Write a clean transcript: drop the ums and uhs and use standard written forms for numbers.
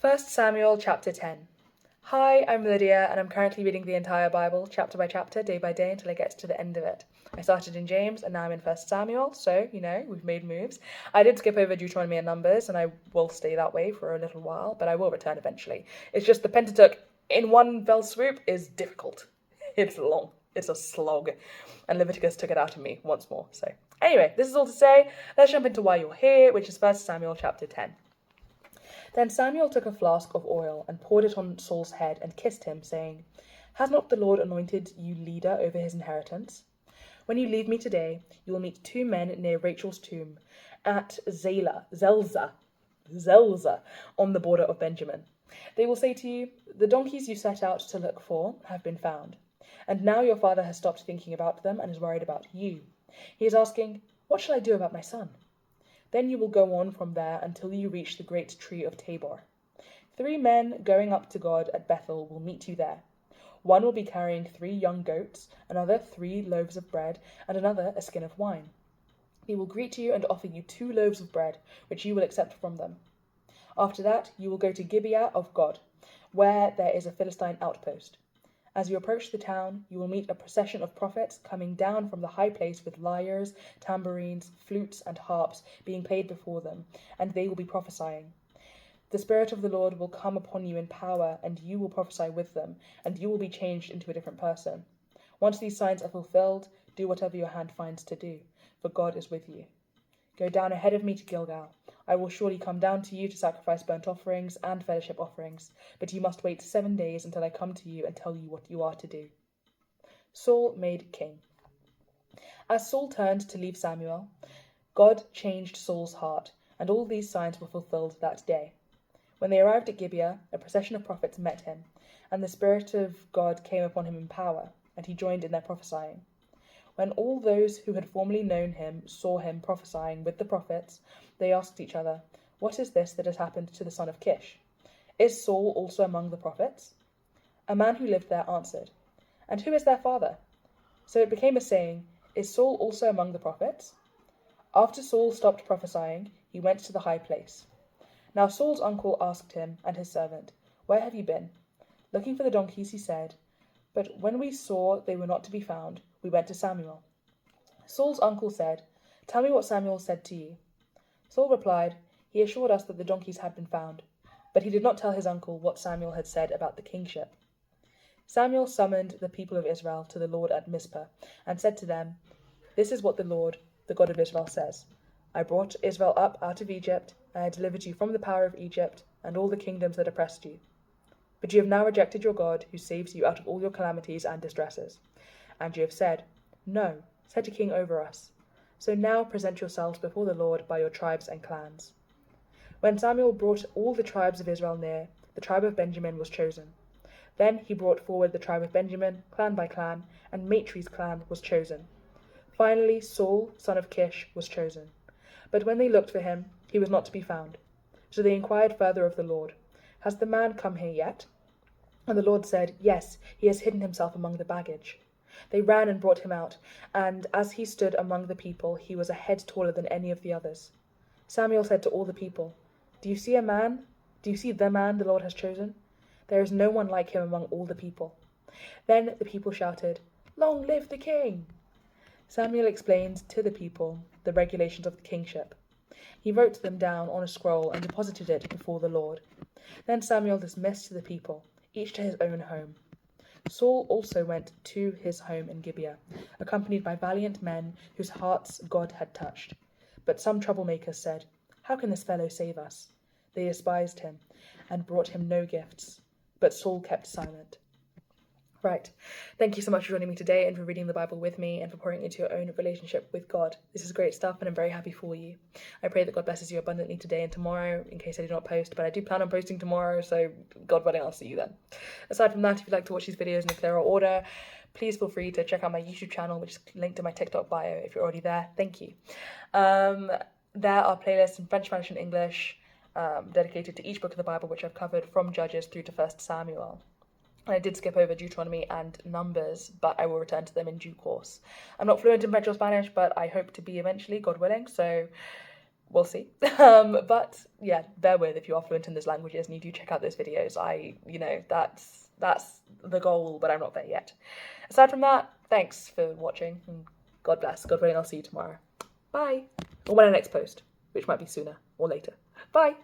1 Samuel chapter 10. Hi, I'm Lydia, and I'm currently reading the entire Bible, chapter by chapter, day by day, until I get to the end of it. I started in James, and now I'm in 1 Samuel, so, we've made moves. I did skip over Deuteronomy and Numbers, and I will stay that way for a little while, but I will return eventually. It's just the Pentateuch in one fell swoop is difficult. It's long. It's a slog. And Leviticus took it out of me once more, so. Anyway, this is all to say, let's jump into why you're here, which is 1 Samuel chapter 10. Then Samuel took a flask of oil and poured it on Saul's head and kissed him, saying, Has not the Lord anointed you leader over his inheritance? When you leave me today, you will meet 2 men near Rachel's tomb at Zelzah, on the border of Benjamin. They will say to you, The donkeys you set out to look for have been found. And now your father has stopped thinking about them and is worried about you. He is asking, What shall I do about my son? Then you will go on from there until you reach the great tree of Tabor. 3 men going up to God at Bethel will meet you there. One will be carrying 3 young goats, another 3 loaves of bread, and another a skin of wine. He will greet you and offer you 2 loaves of bread, which you will accept from them. After that, you will go to Gibeah of God, where there is a Philistine outpost. As you approach the town, you will meet a procession of prophets coming down from the high place with lyres, tambourines, flutes, and harps being played before them, and they will be prophesying. The Spirit of the Lord will come upon you in power, and you will prophesy with them, and you will be changed into a different person. Once these signs are fulfilled, do whatever your hand finds to do, for God is with you. Go down ahead of me to Gilgal. I will surely come down to you to sacrifice burnt offerings and fellowship offerings, but you must wait 7 days until I come to you and tell you what you are to do. Saul made king. As Saul turned to leave Samuel, God changed Saul's heart, and all these signs were fulfilled that day. When they arrived at Gibeah, a procession of prophets met him, and the Spirit of God came upon him in power, and he joined in their prophesying. When all those who had formerly known him saw him prophesying with the prophets, they asked each other, What is this that has happened to the son of Kish? Is Saul also among the prophets? A man who lived there answered, And who is their father? So it became a saying, Is Saul also among the prophets? After Saul stopped prophesying, he went to the high place. Now Saul's uncle asked him and his servant, Where have you been? Looking for the donkeys, he said, But when we saw they were not to be found, we went to Samuel. Saul's uncle said, Tell me what Samuel said to you. Saul replied, He assured us that the donkeys had been found, but he did not tell his uncle what Samuel had said about the kingship. Samuel summoned the people of Israel to the Lord at Mizpah, and said to them, This is what the Lord, the God of Israel, says. I brought Israel up out of Egypt, and I delivered you from the power of Egypt and all the kingdoms that oppressed you. But you have now rejected your God, who saves you out of all your calamities and distresses. And you have said, No, set a king over us. So now present yourselves before the Lord by your tribes and clans. When Samuel brought all the tribes of Israel near, the tribe of Benjamin was chosen. Then he brought forward the tribe of Benjamin, clan by clan, and Matri's clan was chosen. Finally Saul, son of Kish, was chosen. But when they looked for him, he was not to be found. So they inquired further of the Lord, Has the man come here yet? And the Lord said, Yes, he has hidden himself among the baggage. They ran and brought him out, and as he stood among the people, he was a head taller than any of the others. Samuel said to all the people, Do you see a man? Do you see the man the Lord has chosen? There is no one like him among all the people. Then the people shouted, Long live the king! Samuel explained to the people the regulations of the kingship. He wrote them down on a scroll and deposited it before the Lord. Then Samuel dismissed the people, each to his own home. Saul also went to his home in Gibeah, accompanied by valiant men whose hearts God had touched. But some troublemakers said, How can this fellow save us? They despised him and brought him no gifts. But Saul kept silent. Right. Thank you so much for joining me today and for reading the Bible with me and for pouring into your own relationship with God. This is great stuff and I'm very happy for you. I pray that God blesses you abundantly today and tomorrow, in case I do not post, but I do plan on posting tomorrow, so God willing, I'll see you then. Aside from that, if you'd like to watch these videos in a clearer order, please feel free to check out my YouTube channel, which is linked in my TikTok bio if you're already there. Thank you. There are playlists in French, Spanish and English dedicated to each book of the Bible, which I've covered from Judges through to 1 Samuel. And I did skip over Deuteronomy and Numbers, but I will return to them in due course. I'm not fluent in French or Spanish, but I hope to be eventually, God willing. So we'll see. But yeah, bear with if you are fluent in those languages and you do check out those videos. That's the goal, but I'm not there yet. Aside from that, thanks for watching, and God bless. God willing, I'll see you tomorrow. Bye. Or when I next post, which might be sooner or later. Bye.